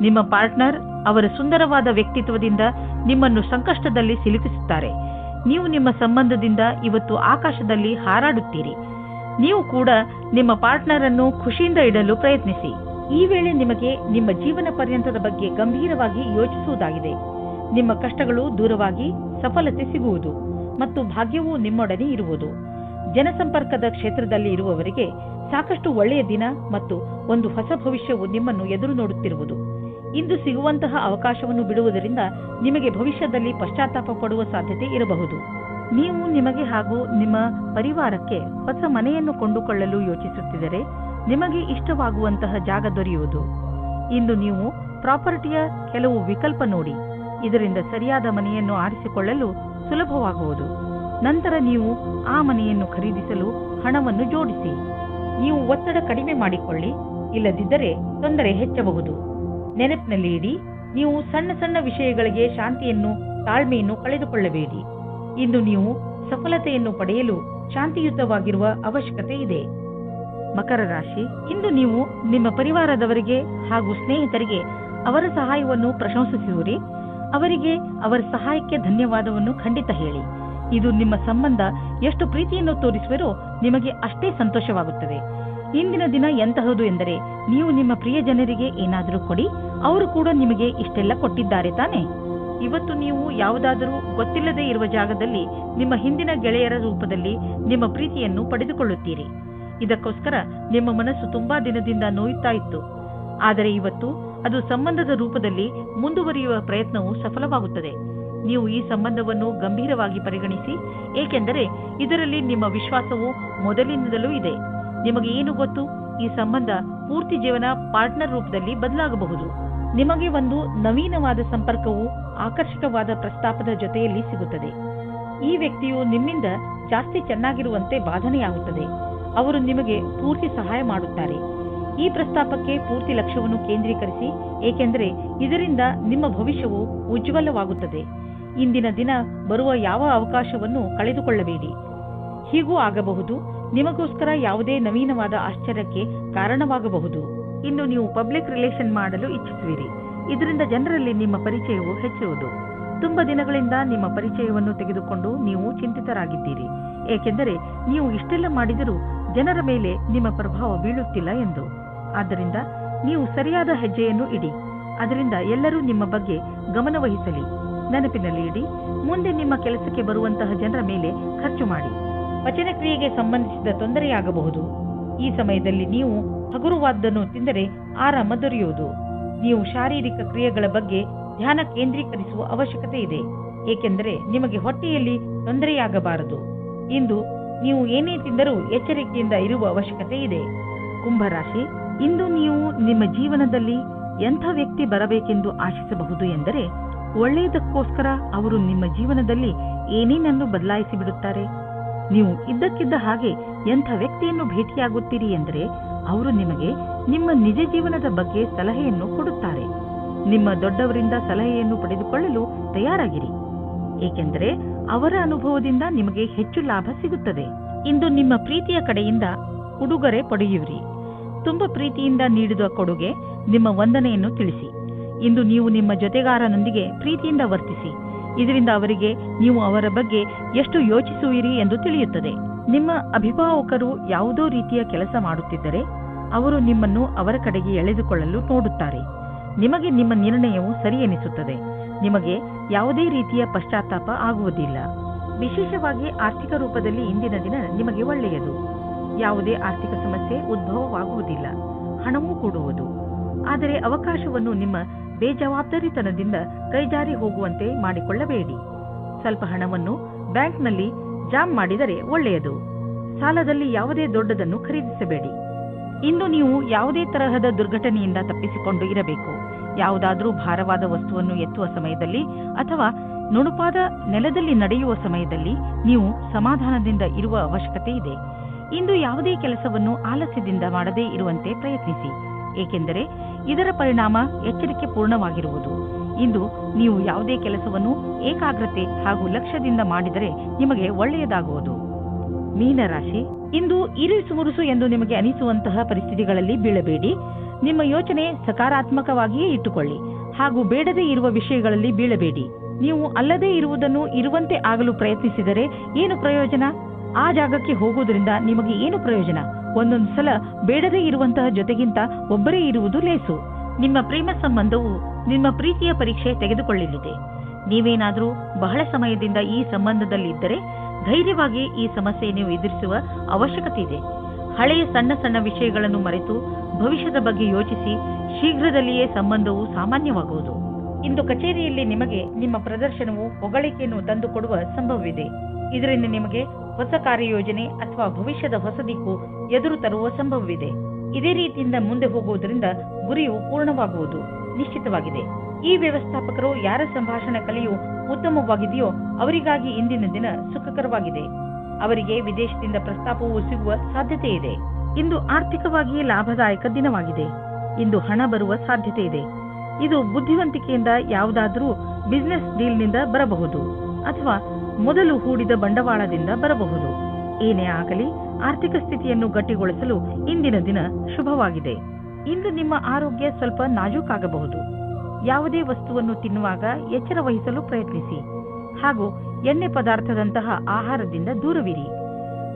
ನಿಮ್ಮ ಪಾರ್ಟ್ನರ್ ಅವರ ಸುಂದರವಾದ ವ್ಯಕ್ತಿತ್ವದಿಂದ ನಿಮ್ಮನ್ನು ಸಂಕಷ್ಟದಲ್ಲಿ ಸಿಲುಕಿಸುತ್ತಾರೆ. ನೀವು ನಿಮ್ಮ ಸಂಬಂಧದಿಂದ ಇವತ್ತು ಆಕಾಶದಲ್ಲಿ ಹಾರಾಡುತ್ತೀರಿ. ನೀವು ಕೂಡ ನಿಮ್ಮ ಪಾರ್ಟ್ನರ್ ಅನ್ನು ಖುಷಿಯಿಂದ ಇಡಲು ಪ್ರಯತ್ನಿಸಿ. ಈ ವೇಳೆ ನಿಮಗೆ ನಿಮ್ಮ ಜೀವನ ಪರ್ಯಂತದ ಬಗ್ಗೆ ಗಂಭೀರವಾಗಿ ಯೋಚಿಸುವುದಾಗಿದೆ. ನಿಮ್ಮ ಕಷ್ಟಗಳು ದೂರವಾಗಿ ಸಫಲತೆ ಸಿಗುವುದು ಮತ್ತು ಭಾಗ್ಯವೂ ನಿಮ್ಮೊಡನೆ ಇರುವುದು. ಜನಸಂಪರ್ಕದ ಕ್ಷೇತ್ರದಲ್ಲಿ ಇರುವವರಿಗೆ ಸಾಕಷ್ಟು ಒಳ್ಳೆಯ ದಿನ ಮತ್ತು ಒಂದು ಹೊಸ ಭವಿಷ್ಯವು ನಿಮ್ಮನ್ನು ಎದುರು ನೋಡುತ್ತಿರುವುದು. ಇಂದು ಸಿಗುವಂತಹ ಅವಕಾಶವನ್ನು ಬಿಡುವುದರಿಂದ ನಿಮಗೆ ಭವಿಷ್ಯದಲ್ಲಿ ಪಶ್ಚಾತ್ತಾಪ ಪಡುವ ಸಾಧ್ಯತೆ ಇರಬಹುದು. ನೀವು ನಿಮಗೆ ಹಾಗೂ ನಿಮ್ಮ ಪರಿವಾರಕ್ಕೆ ಹೊಸ ಮನೆಯನ್ನು ಕೊಂಡುಕೊಳ್ಳಲು ಯೋಚಿಸುತ್ತಿದ್ದರೆ ನಿಮಗೆ ಇಷ್ಟವಾಗುವಂತಹ ಜಾಗ ದೊರೆಯುವುದು. ಇಂದು ನೀವು ಪ್ರಾಪರ್ಟಿಯ ಕೆಲವು ವಿಕಲ್ಪ ನೋಡಿ. ಇದರಿಂದ ಸರಿಯಾದ ಮನೆಯನ್ನು ಆರಿಸಿಕೊಳ್ಳಲು ಸುಲಭವಾಗುವುದು. ನಂತರ ನೀವು ಆ ಮನೆಯನ್ನು ಖರೀದಿಸಲು ಹಣವನ್ನು ಜೋಡಿಸಿ. ನೀವು ಒತ್ತಡ ಕಡಿಮೆ ಮಾಡಿಕೊಳ್ಳಿ, ಇಲ್ಲದಿದ್ದರೆ ತೊಂದರೆ ಹೆಚ್ಚಬಹುದು. ನೆನಪಿನಲ್ಲಿ ಇಡಿ, ನೀವು ಸಣ್ಣ ಸಣ್ಣ ವಿಷಯಗಳಿಗೆ ಶಾಂತಿಯನ್ನು ತಾಳ್ಮೆಯನ್ನು ಕಳೆದುಕೊಳ್ಳಬೇಡಿ. ಇಂದು ನೀವು ಸಫಲತೆಯನ್ನು ಪಡೆಯಲು ಶಾಂತಿಯುತವಾಗಿರುವ ಅವಶ್ಯಕತೆ ಇದೆ. ಮಕರ ರಾಶಿ, ಇಂದು ನೀವು ನಿಮ್ಮ ಪರಿವಾರದವರಿಗೆ ಹಾಗೂ ಸ್ನೇಹಿತರಿಗೆ ಅವರ ಸಹಾಯವನ್ನು ಪ್ರಶಂಸಿಸುವಿರಿ. ಅವರಿಗೆ ಅವರ ಸಹಾಯಕ್ಕೆ ಧನ್ಯವಾದವನ್ನು ಖಂಡಿತ ಹೇಳಿ. ಇದು ನಿಮ್ಮ ಸಂಬಂಧ ಎಷ್ಟು ಪ್ರೀತಿಯನ್ನು ತೋರಿಸುವರೋ ನಿಮಗೆ ಅಷ್ಟೇ ಸಂತೋಷವಾಗುತ್ತದೆ. ಇಂದಿನ ದಿನ ಎಂತಹದು ಎಂದರೆ, ನೀವು ನಿಮ್ಮ ಪ್ರಿಯ ಜನರಿಗೆ ಏನಾದರೂ ಕೊಡಿ, ಅವರು ಕೂಡ ನಿಮಗೆ ಇಷ್ಟೆಲ್ಲ ಕೊಟ್ಟಿದ್ದಾರೆ ತಾನೆ. ಇವತ್ತು ನೀವು ಯಾವುದಾದರೂ ಗೊತ್ತಿಲ್ಲದೆ ಇರುವ ಜಾಗದಲ್ಲಿ ನಿಮ್ಮ ಹಿಂದಿನ ಗೆಳೆಯರ ರೂಪದಲ್ಲಿ ನಿಮ್ಮ ಪ್ರೀತಿಯನ್ನು ಪಡೆದುಕೊಳ್ಳುತ್ತೀರಿ. ಇದಕ್ಕೋಸ್ಕರ ನಿಮ್ಮ ಮನಸ್ಸು ತುಂಬಾ ದಿನದಿಂದ ನೋಯುತ್ತಾ ಇತ್ತು. ಆದರೆ ಇವತ್ತು ಅದು ಸಂಬಂಧದ ರೂಪದಲ್ಲಿ ಮುಂದುವರಿಯುವ ಪ್ರಯತ್ನವು ಸಫಲವಾಗುತ್ತದೆ. ನೀವು ಈ ಸಂಬಂಧವನ್ನು ಗಂಭೀರವಾಗಿ ಪರಿಗಣಿಸಿ, ಏಕೆಂದರೆ ಇದರಲ್ಲಿ ನಿಮ್ಮ ವಿಶ್ವಾಸವು ಮೊದಲಿನಿಂದಲೂ ಇದೆ. ನಿಮಗೆ ಏನು ಗೊತ್ತು, ಈ ಸಂಬಂಧ ಪೂರ್ತಿ ಜೀವನ ಪಾರ್ಟ್ನರ್ ರೂಪದಲ್ಲಿ ಬದಲಾಗಬಹುದು. ನಿಮಗೆ ಒಂದು ನವೀನವಾದ ಸಂಪರ್ಕವು ಆಕರ್ಷಕವಾದ ಪ್ರಸ್ತಾಪದ ಜೊತೆಯಲ್ಲಿ ಸಿಗುತ್ತದೆ. ಈ ವ್ಯಕ್ತಿಯು ನಿಮ್ಮಿಂದ ಜಾಸ್ತಿ ಚೆನ್ನಾಗಿರುವಂತೆ ಬಾಧನೆಯಾಗುತ್ತದೆ. ಅವರು ನಿಮಗೆ ಪೂರ್ತಿ ಸಹಾಯ ಮಾಡುತ್ತಾರೆ. ಈ ಪ್ರಸ್ತಾಪಕ್ಕೆ ಪೂರ್ತಿ ಲಕ್ಷ್ಯವನ್ನು ಕೇಂದ್ರೀಕರಿಸಿ, ಏಕೆಂದರೆ ಇದರಿಂದ ನಿಮ್ಮ ಭವಿಷ್ಯವು ಉಜ್ವಲವಾಗುತ್ತದೆ. ಇಂದಿನ ದಿನ ಬರುವ ಯಾವ ಅವಕಾಶವನ್ನು ಕಳೆದುಕೊಳ್ಳಬೇಡಿ. ಹೀಗೂ ಆಗಬಹುದು, ನಿಮಗೋಸ್ಕರ ಯಾವುದೇ ನವೀನವಾದ ಆಶ್ಚರ್ಯಕ್ಕೆ ಕಾರಣವಾಗಬಹುದು. ಇನ್ನು ನೀವು ಪಬ್ಲಿಕ್ ರಿಲೇಷನ್ ಮಾಡಲು ಇಚ್ಛಿಸುವಿರಿ. ಇದರಿಂದ ಜನರಲ್ಲಿ ನಿಮ್ಮ ಪರಿಚಯವು ಹೆಚ್ಚುವುದು. ತುಂಬಾ ದಿನಗಳಿಂದ ನಿಮ್ಮ ಪರಿಚಯವನ್ನು ತೆಗೆದುಕೊಂಡು ನೀವು ಚಿಂತಿತರಾಗಿದ್ದೀರಿ, ಏಕೆಂದರೆ ನೀವು ಇಷ್ಟೆಲ್ಲ ಮಾಡಿದರೂ ಜನರ ಮೇಲೆ ನಿಮ್ಮ ಪ್ರಭಾವ ಬೀಳುತ್ತಿಲ್ಲ ಎಂದು. ಆದ್ದರಿಂದ ನೀವು ಸರಿಯಾದ ಹೆಜ್ಜೆಯನ್ನು ಇಡಿ. ಅದರಿಂದ ಎಲ್ಲರೂ ನಿಮ್ಮ ಬಗ್ಗೆ ಗಮನವಹಿಸಲಿ. ನೆನಪಿನಲ್ಲಿ ಇಡಿ, ಮುಂದೆ ನಿಮ್ಮ ಕೆಲಸಕ್ಕೆ ಬರುವಂತಹ ಜನರ ಮೇಲೆ ಖರ್ಚು ಮಾಡಿ. ಪಚನ ಕ್ರಿಯೆಗೆ ಸಂಬಂಧಿಸಿದ ತೊಂದರೆಯಾಗಬಹುದು. ಈ ಸಮಯದಲ್ಲಿ ನೀವು ಹಗುರವಾದ್ದನ್ನು ತಿಂದರೆ ಆರಾಮ ದೊರೆಯುವುದು. ನೀವು ಶಾರೀರಿಕ ಕ್ರಿಯೆಗಳ ಬಗ್ಗೆ ಧ್ಯಾನ ಕೇಂದ್ರೀಕರಿಸುವ ಅವಶ್ಯಕತೆ ಇದೆ, ಏಕೆಂದರೆ ನಿಮಗೆ ಹೊಟ್ಟೆಯಲ್ಲಿ ತೊಂದರೆಯಾಗಬಾರದು. ಇಂದು ನೀವು ಏನೇ ತಿಂದರೂ ಎಚ್ಚರಿಕೆಯಿಂದ ಇರುವ ಅವಶ್ಯಕತೆ ಇದೆ. ಕುಂಭರಾಶಿ, ಇಂದು ನೀವು ನಿಮ್ಮ ಜೀವನದಲ್ಲಿ ಎಂಥ ವ್ಯಕ್ತಿ ಬರಬೇಕೆಂದು ಆಶಿಸಬಹುದು ಎಂದರೆ, ಒಳ್ಳೆಯದಕ್ಕೋಸ್ಕರ ಅವರು ನಿಮ್ಮ ಜೀವನದಲ್ಲಿ ಏನೇನನ್ನು ಬದಲಾಯಿಸಿ ಬಿಡುತ್ತಾರೆ. ನೀವು ಇದ್ದಕ್ಕಿದ್ದ ಹಾಗೆ ಎಂಥ ವ್ಯಕ್ತಿಯನ್ನು ಭೇಟಿಯಾಗುತ್ತೀರಿ ಎಂದರೆ, ಅವರು ನಿಮಗೆ ನಿಮ್ಮ ನಿಜ ಜೀವನದ ಬಗ್ಗೆ ಸಲಹೆಯನ್ನು ಕೊಡುತ್ತಾರೆ. ನಿಮ್ಮ ದೊಡ್ಡವರಿಂದ ಸಲಹೆಯನ್ನು ಪಡೆದುಕೊಳ್ಳಲು ತಯಾರಾಗಿರಿ, ಏಕೆಂದರೆ ಅವರ ಅನುಭವದಿಂದ ನಿಮಗೆ ಹೆಚ್ಚು ಲಾಭ ಸಿಗುತ್ತದೆ. ಇಂದು ನಿಮ್ಮ ಪ್ರೀತಿಯ ಕಡೆಯಿಂದ ಉಡುಗೊರೆ ಪಡೆಯುವಿರಿ. ತುಂಬ ಪ್ರೀತಿಯಿಂದ ನೀಡಿದ ಕೊಡುಗೆ ನಿಮ್ಮ ವಂದನೆಯನ್ನು ತಿಳಿಸಿ. ಇಂದು ನೀವು ನಿಮ್ಮ ಜೊತೆಗಾರನೊಂದಿಗೆ ಪ್ರೀತಿಯಿಂದ ವರ್ತಿಸಿ. ಇದರಿಂದ ಅವರಿಗೆ ನೀವು ಅವರ ಬಗ್ಗೆ ಎಷ್ಟು ಯೋಚಿಸುವಿರಿ ಎಂದು ತಿಳಿಯುತ್ತದೆ. ನಿಮ್ಮ ಅಭಿಭಾವಕರು ಯಾವುದೋ ರೀತಿಯ ಕೆಲಸ ಮಾಡುತ್ತಿದ್ದರೆ ಅವರು ನಿಮ್ಮನ್ನು ಅವರ ಕಡೆಗೆ ಎಳೆದುಕೊಳ್ಳಲು ನೋಡುತ್ತಾರೆ. ನಿಮಗೆ ನಿಮ್ಮ ನಿರ್ಣಯವು ಸರಿ ಎನಿಸುತ್ತದೆ. ನಿಮಗೆ ಯಾವುದೇ ರೀತಿಯ ಪಶ್ಚಾತ್ತಾಪ ಆಗುವುದಿಲ್ಲ. ವಿಶೇಷವಾಗಿ ಆರ್ಥಿಕ ರೂಪದಲ್ಲಿ ಇಂದಿನ ದಿನ ನಿಮಗೆ ಒಳ್ಳೆಯದು. ಯಾವುದೇ ಆರ್ಥಿಕ ಸಮಸ್ಯೆ ಉದ್ಭವವಾಗುವುದಿಲ್ಲ. ಹಣವೂ ಕೂಡುವುದು. ಆದರೆ ಅವಕಾಶವನ್ನು ನಿಮ್ಮ ಬೇಜವಾಬ್ದಾರಿತನದಿಂದ ಕೈಜಾರಿ ಹೋಗುವಂತೆ ಮಾಡಿಕೊಳ್ಳಬೇಡಿ. ಸ್ವಲ್ಪ ಹಣವನ್ನು ಬ್ಯಾಂಕ್ನಲ್ಲಿ ಜಾಮ್ ಮಾಡಿದರೆ ಒಳ್ಳೆಯದು. ಸಾಲದಲ್ಲಿ ಯಾವುದೇ ದೊಡ್ಡದನ್ನು ಖರೀದಿಸಬೇಡಿ. ಇಂದು ನೀವು ಯಾವುದೇ ತರಹದ ದುರ್ಘಟನೆಯಿಂದ ತಪ್ಪಿಸಿಕೊಂಡು ಇರಬೇಕು. ಯಾವುದಾದರೂ ಭಾರವಾದ ವಸ್ತುವನ್ನು ಎತ್ತುವ ಸಮಯದಲ್ಲಿ ಅಥವಾ ನುಣುಪಾದ ನೆಲದಲ್ಲಿ ನಡೆಯುವ ಸಮಯದಲ್ಲಿ ನೀವು ಸಮಾಧಾನದಿಂದ ಇರುವ ಅವಶ್ಯಕತೆ ಇದೆ. ಇಂದು ಯಾವುದೇ ಕೆಲಸವನ್ನು ಆಲಸ್ಯದಿಂದ ಮಾಡದೇ ಇರುವಂತೆ ಪ್ರಯತ್ನಿಸಿ, ಏಕೆಂದರೆ ಇದರ ಪರಿಣಾಮ ಎಚ್ಚರಿಕೆ ಪೂರ್ಣವಾಗಿರುವುದು. ಇಂದು ನೀವು ಯಾವುದೇ ಕೆಲಸವನ್ನು ಏಕಾಗ್ರತೆ ಹಾಗೂ ಲಕ್ಷ್ಯದಿಂದ ಮಾಡಿದರೆ ನಿಮಗೆ ಒಳ್ಳೆಯದಾಗುವುದು. ಮೀನರಾಶಿ, ಇಂದು ಇರಿಸು ಮುರುಸು ಎಂದು ನಿಮಗೆ ಅನಿಸುವಂತಹ ಪರಿಸ್ಥಿತಿಗಳಲ್ಲಿ ಬೀಳಬೇಡಿ. ನಿಮ್ಮ ಯೋಚನೆ ಸಕಾರಾತ್ಮಕವಾಗಿಯೇ ಇಟ್ಟುಕೊಳ್ಳಿ ಹಾಗೂ ಬೇಡದೇ ಇರುವ ವಿಷಯಗಳಲ್ಲಿ ಬೀಳಬೇಡಿ. ನೀವು ಅಲ್ಲದೇ ಇರುವುದನ್ನು ಇರುವಂತೆ ಆಗಲು ಪ್ರಯತ್ನಿಸಿದರೆ ಏನು ಪ್ರಯೋಜನ? ಆ ಜಾಗಕ್ಕೆ ಹೋಗುವುದರಿಂದ ನಿಮಗೆ ಏನು ಪ್ರಯೋಜನ? ಒಂದೊಂದು ಸಲ ಬೇಡದೇ ಇರುವಂತಹ ಜೊತೆಗಿಂತ ಒಬ್ಬರೇ ಇರುವುದು ಲೇಸು. ನಿಮ್ಮ ಪ್ರೇಮ ಸಂಬಂಧವು ನಿಮ್ಮ ಪ್ರೀತಿಯ ಪರೀಕ್ಷೆ ತೆಗೆದುಕೊಳ್ಳಲಿದೆ. ನೀವೇನಾದರೂ ಬಹಳ ಸಮಯದಿಂದ ಈ ಸಂಬಂಧದಲ್ಲಿದ್ದರೆ ಧೈರ್ಯವಾಗಿ ಈ ಸಮಸ್ಯೆಯನ್ನು ಎದುರಿಸುವ ಅವಶ್ಯಕತೆ ಇದೆ. ಹಳೆಯ ಸಣ್ಣ ಸಣ್ಣ ವಿಷಯಗಳನ್ನು ಮರೆತು ಭವಿಷ್ಯದ ಬಗ್ಗೆ ಯೋಚಿಸಿ. ಶೀಘ್ರದಲ್ಲಿಯೇ ಸಂಬಂಧವು ಸಾಮಾನ್ಯವಾಗುವುದು. ಇಂದು ಕಚೇರಿಯಲ್ಲಿ ನಿಮಗೆ ನಿಮ್ಮ ಪ್ರದರ್ಶನವು ಹೊಗಳಿಕೆಯನ್ನು ತಂದುಕೊಡುವ ಸಂಭವವಿದೆ. ಇದರಿಂದ ನಿಮಗೆ ಹೊಸ ಕಾರ್ಯಯೋಜನೆ ಅಥವಾ ಭವಿಷ್ಯದ ಹೊಸ ದಿಕ್ಕು ಎದುರು ತರುವ ಸಂಭವವಿದೆ. ಇದೇ ರೀತಿಯಿಂದ ಮುಂದೆ ಹೋಗುವುದರಿಂದ ಗುರಿಯು ಪೂರ್ಣವಾಗುವುದು ನಿಶ್ಚಿತವಾಗಿದೆ. ಈ ವ್ಯವಸ್ಥಾಪಕರು ಯಾರ ಸಂಭಾಷಣೆ ಕಲೆಯು ಉತ್ತಮವಾಗಿದೆಯೋ ಅವರಿಗಾಗಿ ಇಂದಿನ ದಿನ ಸುಖಕರವಾಗಿದೆ. ಅವರಿಗೆ ವಿದೇಶದಿಂದ ಪ್ರಸ್ತಾಪವು ಸಿಗುವ ಸಾಧ್ಯತೆ ಇದೆ. ಇಂದು ಆರ್ಥಿಕವಾಗಿ ಲಾಭದಾಯಕ ದಿನವಾಗಿದೆ. ಇಂದು ಹಣ ಬರುವ ಸಾಧ್ಯತೆ ಇದೆ. ಇದು ಬುದ್ಧಿವಂತಿಕೆಯಿಂದ ಯಾವುದಾದರೂ ಬಿಸಿನೆಸ್ ಡೀಲ್ನಿಂದ ಬರಬಹುದು ಅಥವಾ ಮೊದಲು ಹೂಡಿದ ಬಂಡವಾಳದಿಂದ ಬರಬಹುದು. ಏನೇ ಆಗಲಿ ಆರ್ಥಿಕ ಸ್ಥಿತಿಯನ್ನು ಗಟ್ಟಿಗೊಳಿಸಲು ಇಂದಿನ ದಿನ ಶುಭವಾಗಿದೆ. ಇಂದು ನಿಮ್ಮ ಆರೋಗ್ಯ ಸ್ವಲ್ಪ ನಾಜೂಕಾಗಬಹುದು. ಯಾವುದೇ ವಸ್ತುವನ್ನು ತಿನ್ನುವಾಗ ಎಚ್ಚರ ವಹಿಸಲು ಪ್ರಯತ್ನಿಸಿ ಹಾಗೂ ಎಣ್ಣೆ ಪದಾರ್ಥದಂತಹ ಆಹಾರದಿಂದ ದೂರವಿರಿ.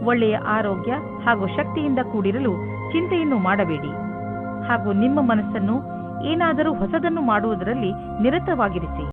ಒಳ್ಳೆಯ ಆರೋಗ್ಯ ಹಾಗೂ ಶಕ್ತಿಯಿಂದ ಕೂಡಿರಲು ಚಿಂತೆಯನ್ನು ಮಾಡಬೇಡಿ ಹಾಗೂ ನಿಮ್ಮ ಮನಸ್ಸನ್ನು ಏನಾದರೂ ಹೊಸದನ್ನು ಮಾಡುವುದರಲ್ಲಿ ನಿರತವಾಗಿರಿಸಿ.